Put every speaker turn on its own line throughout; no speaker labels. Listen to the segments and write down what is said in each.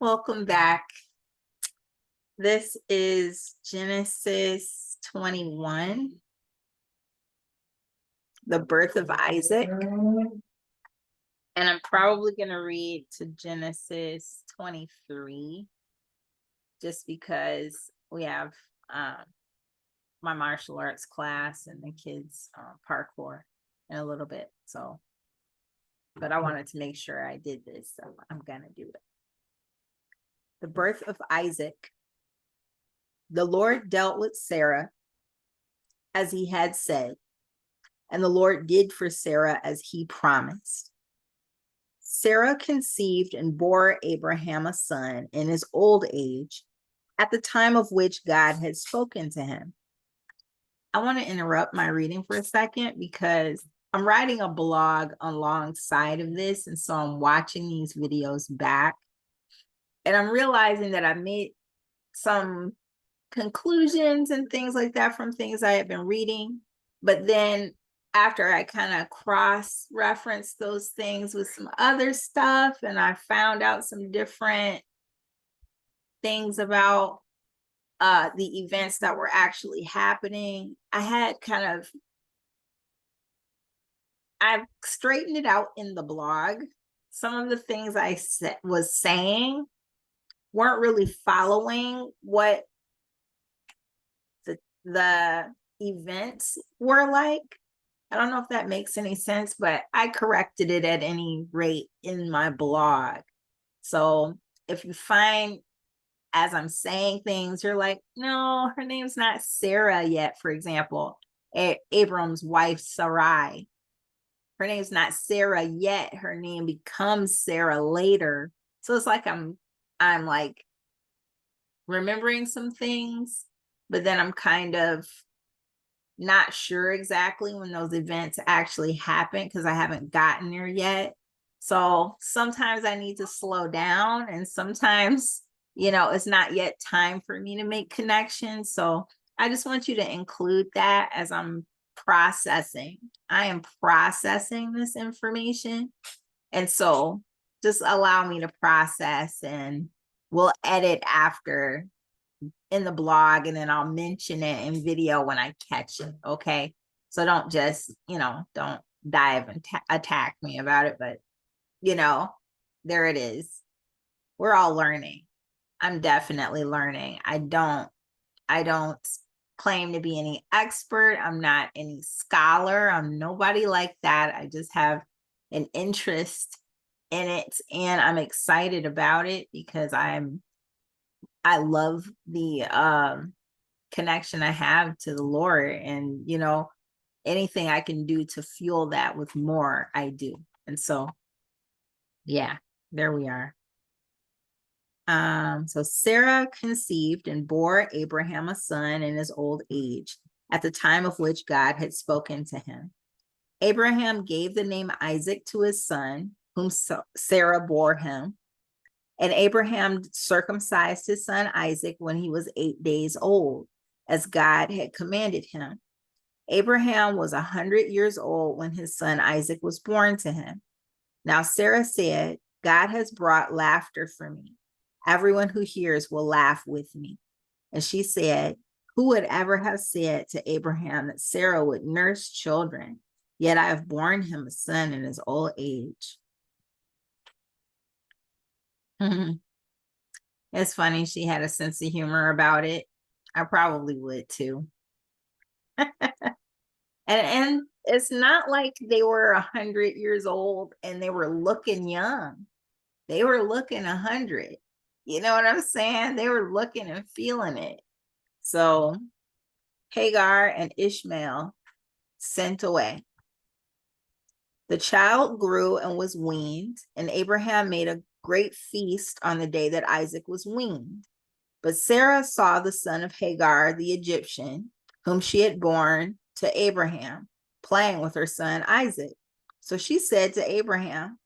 Welcome back. This is Genesis 21, the birth of Isaac. And I'm probably going to read to Genesis 23 just because we have my martial arts class and the kids' parkour in a little bit. But I wanted to make sure I did this, so I'm going to do it. The birth of Isaac. The Lord dealt with Sarah as he had said, and the Lord did for Sarah as he promised. Sarah conceived and bore Abraham a son in his old age, at the time of which God had spoken to him. I want to interrupt my reading for a second because I'm writing a blog alongside of this, and so I'm watching these videos back, and I'm realizing that I made some conclusions and things like that from things I had been reading. But then after I kind of cross-referenced those things with some other stuff, and I found out some different things about the events that were actually happening, I've straightened it out in the blog. Some of the things I was saying weren't really following what the events were like. I don't know if that makes any sense, but I corrected it at any rate in my blog. So if you find, as I'm saying things, you're like, no, her name's not Sarah yet, for example, Abram's wife, Sarai. Her name's not Sarah yet. Her name becomes Sarah later. So it's like I'm like remembering some things, but then I'm kind of not sure exactly when those events actually happen because I haven't gotten there yet. So sometimes I need to slow down, and sometimes, it's not yet time for me to make connections. So I just want you to include that as I'm processing. I am processing this information. And so just allow me to process, and we'll edit after in the blog, and then I'll mention it in video when I catch it. Okay. So don't just, don't dive and attack me about it, but there it is. We're all learning. I'm definitely learning. I don't claim to be any expert. I'm not any scholar. I'm nobody like that. I just have an interest in it, and I'm excited about it because I love the connection I have to the Lord, and anything I can do to fuel that with more, I do. And so yeah, there we are. So Sarah conceived and bore Abraham a son in his old age, at the time of which God had spoken to him. Abraham gave the name Isaac to his son, whom Sarah bore him. And Abraham circumcised his son Isaac when he was 8 days old, as God had commanded him. Abraham was 100 years old when his son Isaac was born to him. Now Sarah said, God has brought laughter for me. Everyone who hears will laugh with me. And she said, who would ever have said to Abraham that Sarah would nurse children? Yet I have borne him a son in his old age. It's funny. She had a sense of humor about it. I probably would too. And it's not like they were 100 years old and they were looking young. They were looking 100. You know what I'm saying? They were looking and feeling it. So Hagar and Ishmael sent away. The child grew and was weaned, and Abraham made a great feast on the day that Isaac was weaned. But Sarah saw the son of Hagar, the Egyptian, whom she had borne to Abraham, playing with her son Isaac. So she said to Abraham,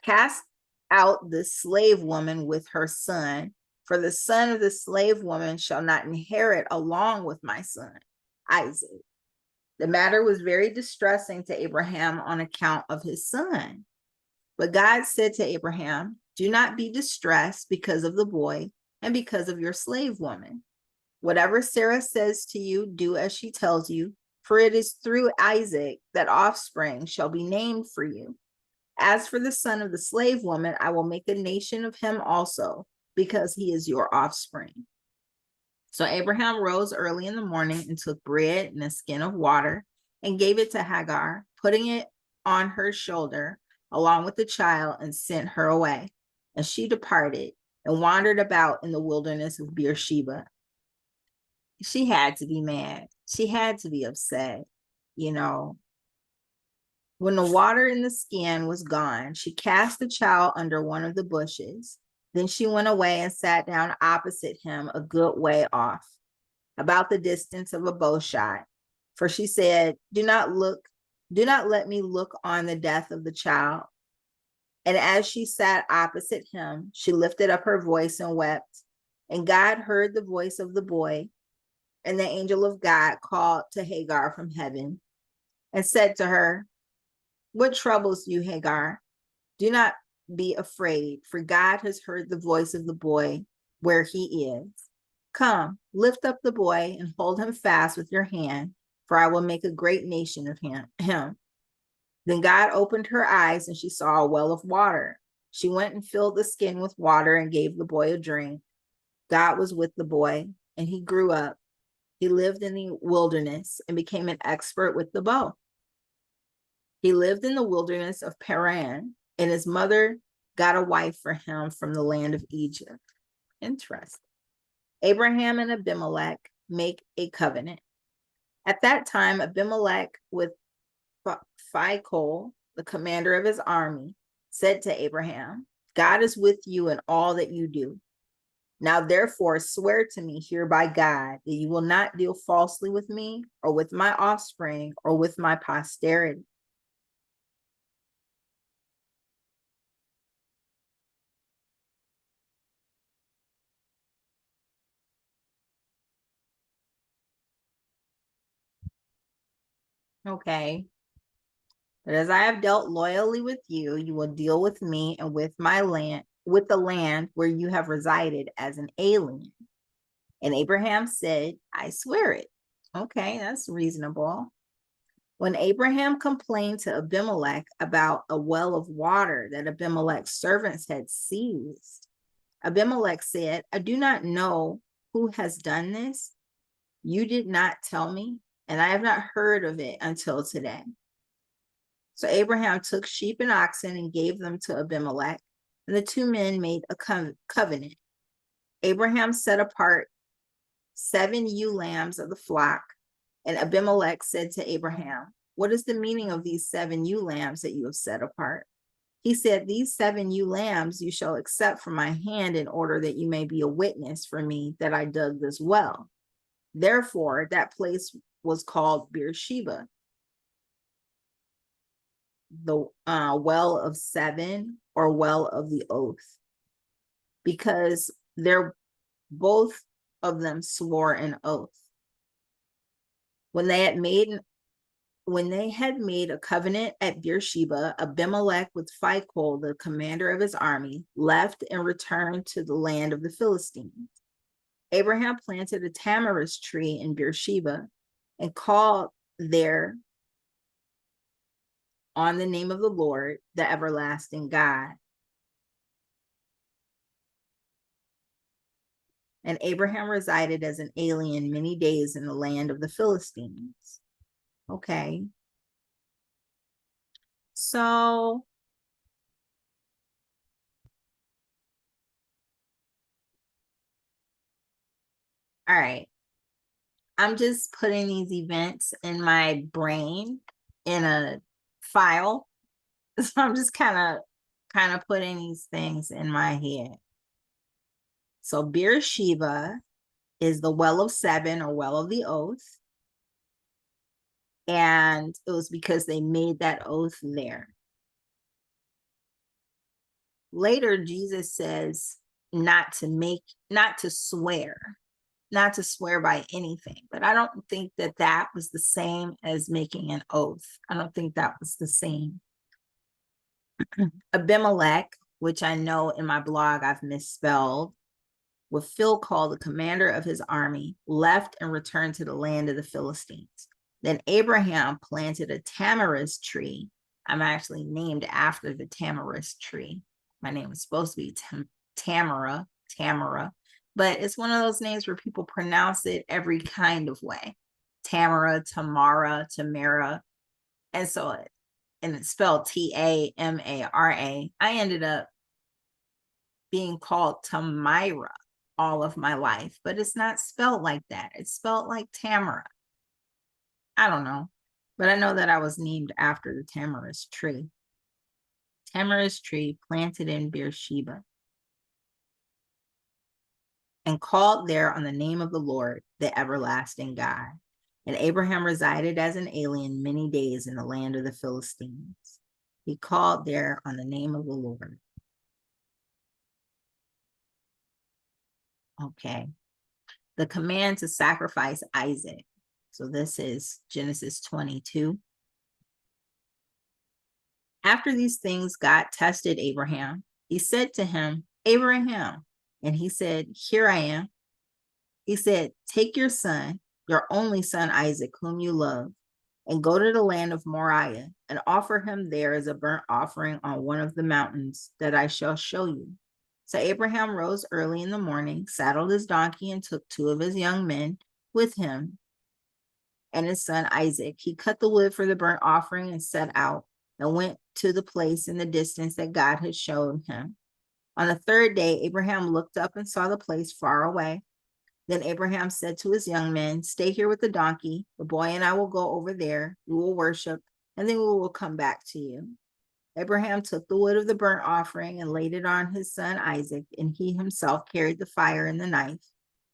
cast out the slave woman with her son, for the son of the slave woman shall not inherit along with my son Isaac. The matter was very distressing to Abraham on account of his son. But God said to Abraham, Do not be distressed because of the boy and because of your slave woman. Whatever Sarah says to you, do as she tells you, for it is through Isaac that offspring shall be named for you. As for the son of the slave woman, I will make a nation of him also, because he is your offspring. So Abraham rose early in the morning and took bread and a skin of water and gave it to Hagar, putting it on her shoulder along with the child, and sent her away. And she departed and wandered about in the wilderness of Beersheba. She had to be mad. She had to be upset. You know, when the water in the skin was gone, she cast the child under one of the bushes. Then she went away and sat down opposite him a good way off, about the distance of a bow shot. For she said, do not let me look on the death of the child. And as she sat opposite him, she lifted up her voice and wept. And God heard the voice of the boy. And the angel of God called to Hagar from heaven and said to her, what troubles you, Hagar? Do not be afraid, for God has heard the voice of the boy where he is. Come, lift up the boy and hold him fast with your hand, for I will make a great nation of him. Then God opened her eyes, and she saw a well of water. She went and filled the skin with water and gave the boy a drink. God was with the boy, and he grew up. He lived in the wilderness and became an expert with the bow. He lived in the wilderness of Paran, and his mother got a wife for him from the land of Egypt. Interesting. Abraham and Abimelech make a covenant. At that time, Abimelech with Phicol, the commander of his army, said to Abraham, God is with you in all that you do. Now, therefore, swear to me here by God that you will not deal falsely with me or with my offspring or with my posterity. Okay. But as I have dealt loyally with you, you will deal with me and with my land, with the land where you have resided as an alien. And Abraham said, I swear it. Okay, that's reasonable. When Abraham complained to Abimelech about a well of water that Abimelech's servants had seized, Abimelech said, I do not know who has done this. You did not tell me, and I have not heard of it until today. So Abraham took sheep and oxen and gave them to Abimelech, and the two men made a covenant. Abraham set apart 7 ewe lambs of the flock, and Abimelech said to Abraham, what is the meaning of these 7 ewe lambs that you have set apart? He said, these 7 ewe lambs you shall accept from my hand in order that you may be a witness for me that I dug this well. Therefore, that place was called Beersheba, the well of 7, or well of the oath, because they're both of them swore an oath. When they had made a covenant at Beersheba, Abimelech with Phicol, the commander of his army, left and returned to the land of the Philistines. Abraham planted a tamarisk tree in Beersheba and called there on the name of the Lord, the everlasting God. And Abraham resided as an alien many days in the land of the Philistines. Okay. So, all right. I'm just putting these events in my brain in a file. So I'm just kind of putting these things in my head. So Beersheba is the well of 7, or well of the oath. And it was because they made that oath there. Later, Jesus says not to swear by anything. But I don't think that was the same as making an oath. I don't think that was the same. Abimelech which I know in my blog I've misspelled, what Phil called the commander of his army, left and returned to the land of the Philistines. Then Abraham planted a tamarisk tree. I'm actually named after the tamarisk tree. My name is supposed to be Tamara, but it's one of those names where people pronounce it every kind of way. Tamara, Tamara, Tamara. And so, and it's spelled Tamara. I ended up being called Tamira all of my life, but it's not spelled like that. It's spelled like Tamara. I don't know, but I know that I was named after the tamarisk tree. Tamarisk tree planted in Beersheba, and called there on the name of the Lord, the everlasting God. And Abraham resided as an alien many days in the land of the Philistines. He called there on the name of the Lord. Okay. The command to sacrifice Isaac. So this is Genesis 22. After these things, God tested Abraham. He said to him, Abraham. And he said, here I am. He said, take your son, your only son Isaac, whom you love, and go to the land of Moriah and offer him there as a burnt offering on one of the mountains that I shall show you. So Abraham rose early in the morning, saddled his donkey, and took 2 of his young men with him and his son Isaac. He cut the wood for the burnt offering and set out and went to the place in the distance that God had shown him. On the 3rd day, Abraham looked up and saw the place far away. Then Abraham said to his young men, stay here with the donkey. The boy and I will go over there. We will worship, and then we will come back to you. Abraham took the wood of the burnt offering and laid it on his son Isaac, and he himself carried the fire and the knife.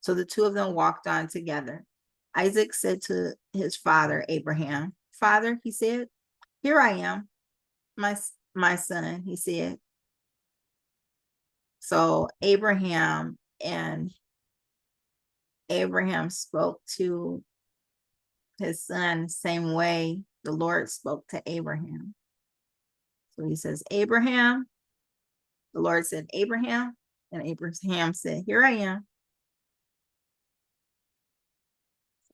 So the 2 of them walked on together. Isaac said to his father, Abraham, Father, he said, here I am, my son, he said. So Abraham spoke to his son the same way the Lord spoke to Abraham. So he says, Abraham. The Lord said, Abraham. And Abraham said, here I am.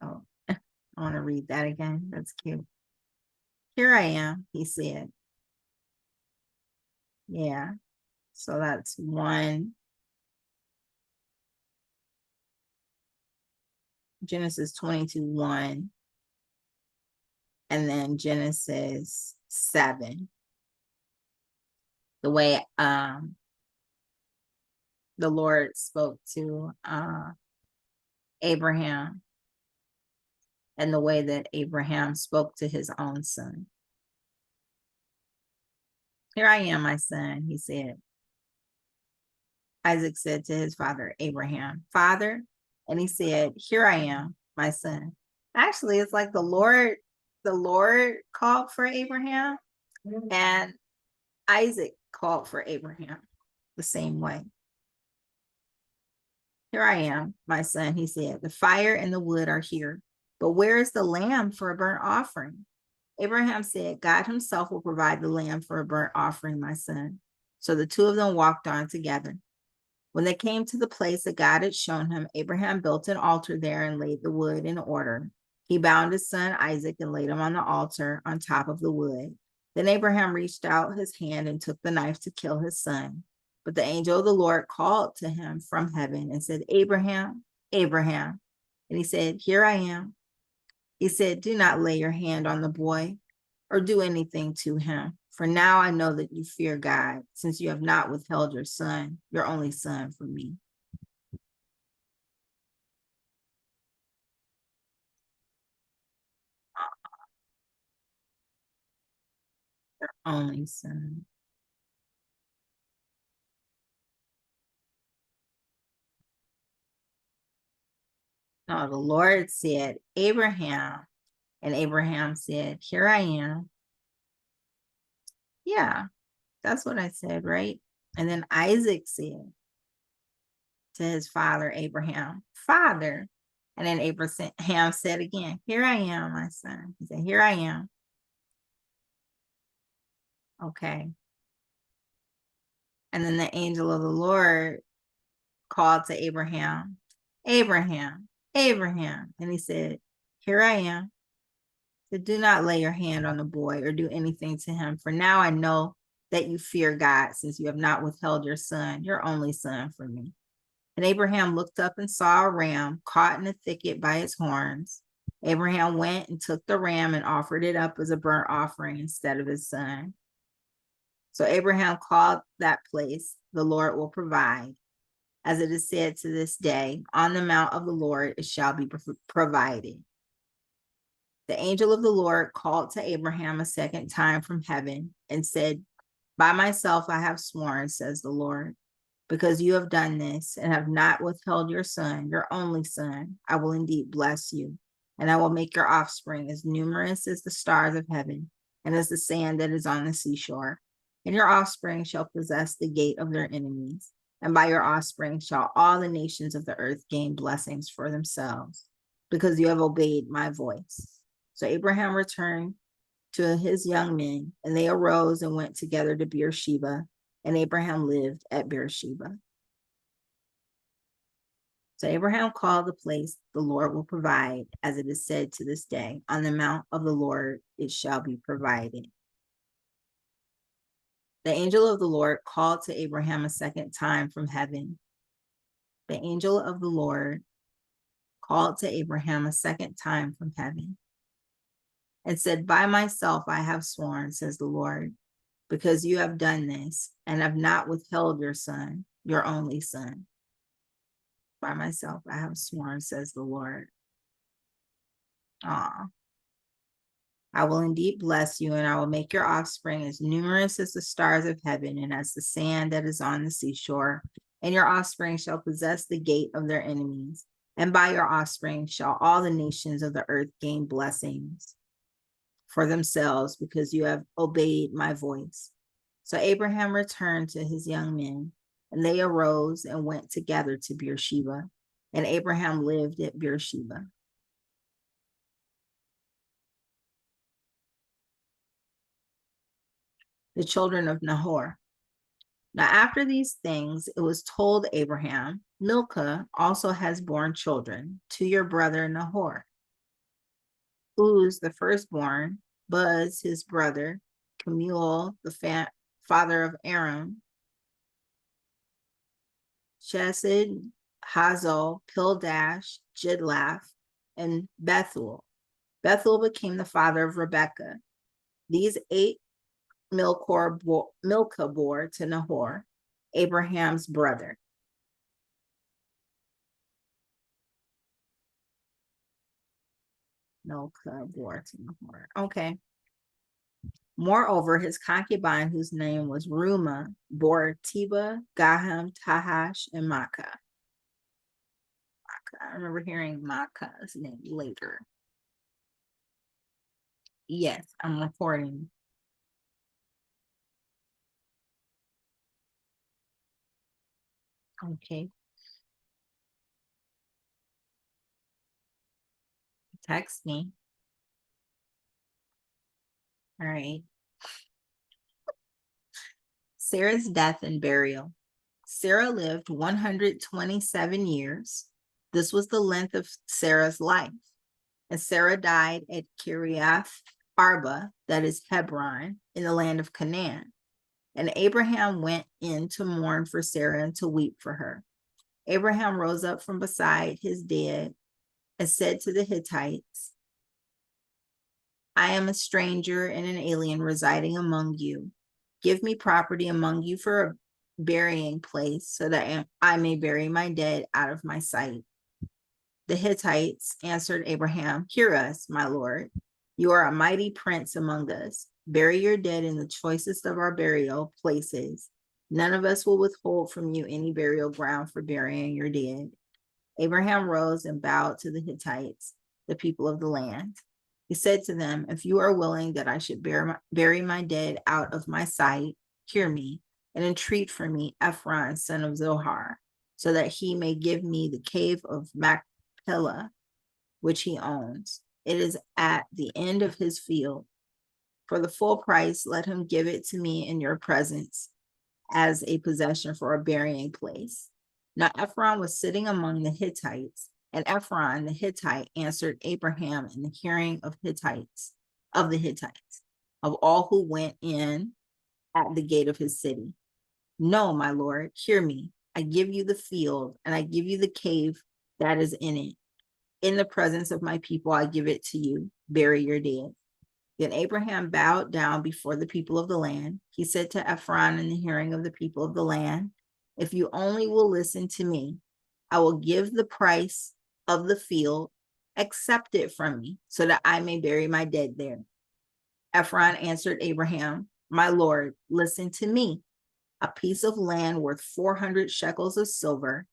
So I want to read that again. That's cute. Here I am, he said. Yeah. So that's 1. Genesis 22:1. And then Genesis 7. The way the Lord spoke to Abraham, and the way that Abraham spoke to his own son. Here I am, my son, he said. Isaac said to his father, Abraham, Father, and he said, here I am, my son. Actually, it's like the Lord called for Abraham, and Isaac called for Abraham the same way. Here I am, my son, he said. The fire and the wood are here, but where is the lamb for a burnt offering? Abraham said, God himself will provide the lamb for a burnt offering, my son. So the 2 of them walked on together. When they came to the place that God had shown him, Abraham built an altar there and laid the wood in order. He bound his son Isaac and laid him on the altar on top of the wood. Then Abraham reached out his hand and took the knife to kill his son. But the angel of the Lord called to him from heaven and said, Abraham, Abraham. And he said, here I am. He said, do not lay your hand on the boy or do anything to him. For now I know that you fear God, since you have not withheld your son, your only son, from me. Your only son. No, the Lord said, Abraham. And Abraham said, here I am. Yeah, that's what I said, right? And then Isaac said to his father, Abraham, Father. And then Abraham said again, here I am, my son. He said, here I am. Okay. And then the angel of the Lord called to Abraham, Abraham, Abraham. And he said, here I am. So do not lay your hand on the boy or do anything to him. For now I know that you fear God, since you have not withheld your son, your only son, from me. And Abraham looked up and saw a ram caught in a thicket by its horns. Abraham went and took the ram and offered it up as a burnt offering instead of his son. So Abraham called that place, the Lord will provide. As it is said to this day, on the mount of the Lord it shall be provided. The angel of the Lord called to Abraham a second time from heaven and said, by myself I have sworn, says the Lord, because you have done this and have not withheld your son, your only son, I will indeed bless you, and I will make your offspring as numerous as the stars of heaven and as the sand that is on the seashore. And your offspring shall possess the gate of their enemies, and by your offspring shall all the nations of the earth gain blessings for themselves, because you have obeyed my voice. So Abraham returned to his young men, and they arose and went together to Beersheba, and Abraham lived at Beersheba. So Abraham called the place, the Lord will provide, as it is said to this day, on the mount of the Lord it shall be provided. The angel of the Lord called to Abraham a second time from heaven. The angel of the Lord called to Abraham a second time from heaven and said, by myself I have sworn, says the Lord, because you have done this and have not withheld your son, your only son. By myself I have sworn, says the Lord. I will indeed bless you, and I will make your offspring as numerous as the stars of heaven and as the sand that is on the seashore. And your offspring shall possess the gate of their enemies. And by your offspring shall all the nations of the earth gain blessings for themselves, because you have obeyed my voice. So Abraham returned to his young men, and they arose and went together to Beersheba. And Abraham lived at Beersheba. The children of Nahor. Now, after these things, it was told Abraham, Milcah also has borne children to your brother Nahor. Uz, the firstborn, Buz, his brother, Kemuel, the father of Aram, Chesed, Hazo, Pildash, Jidlaph, and Bethuel. Bethuel became the father of Rebekah. These 8 Milcah bore to Nahor, Abraham's brother. Milcah bore to Nahor. Okay. Moreover, his concubine, whose name was Ruma, bore Teba, Gaham, Tahash, and Makkah. I remember hearing Makkah's name later. Yes, I'm recording. Okay. Text me. All right. Sarah's death and burial. Sarah lived 127 years. This was the length of Sarah's life. And Sarah died at Kiriath Arba, that is Hebron, in the land of Canaan. And Abraham went in to mourn for Sarah and to weep for her. Abraham rose up from beside his dead and said to the Hittites, I am a stranger and an alien residing among you. Give me property among you for a burying place, so that I may bury my dead out of my sight. The Hittites answered Abraham, hear us, my lord. You are a mighty prince among us. Bury your dead in the choicest of our burial places. None of us will withhold from you any burial ground for burying your dead. Abraham rose and bowed to the Hittites, the people of the land. He said to them, if you are willing that I should bury my dead out of my sight, hear me and entreat for me Ephron, son of Zohar, so that he may give me the cave of Machpelah, which he owns. It is at the end of his field. For the full price, let him give it to me in your presence. as a possession for a burying place. Now Ephron was sitting among the Hittites, and Ephron the Hittite answered Abraham in the hearing of the Hittites, of all who went in at the gate of his city. No, my lord, hear me. I give you the field, and I give you the cave that is in it. In the presence of my people, I give it to you. Bury your dead. Then Abraham bowed down before the people of the land. He said to Ephron in the hearing of the people of the land, if you only will listen to me, I will give the price of the field, accept it from me, so that I may bury my dead there. Ephron answered Abraham, my lord, listen to me. A piece of land worth 400 shekels of silver.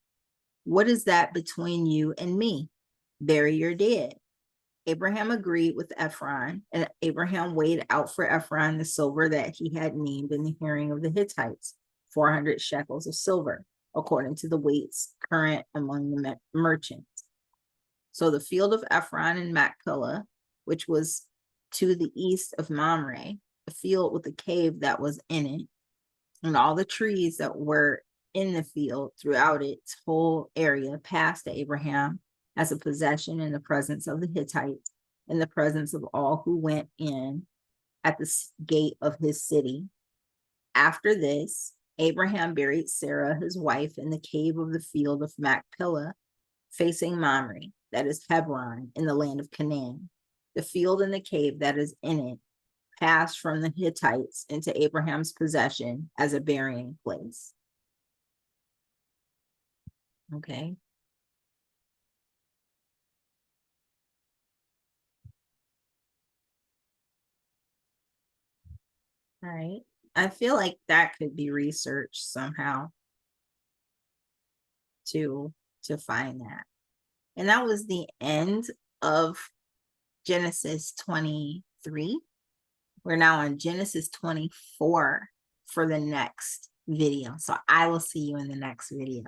What is that between you and me? Bury your dead. Abraham agreed with Ephron, and Abraham weighed out for Ephron the silver that he had named in the hearing of the Hittites, 400 shekels of silver, according to the weights current among the merchants. So the field of Ephron in Machpelah, which was to the east of Mamre, a field with a cave that was in it, and all the trees that were in the field throughout its whole area passed to Abraham as a possession in the presence of the Hittites, in the presence of all who went in at the gate of his city. After this, Abraham buried Sarah, his wife, in the cave of the field of Machpelah, facing Mamre, that is Hebron, in the land of Canaan. The field and the cave that is in it passed from the Hittites into Abraham's possession as a burying place. Okay. All right. I feel like that could be researched somehow to find that. And that was the end of Genesis 23. We're now on Genesis 24 for the next video. So I will see you in the next video.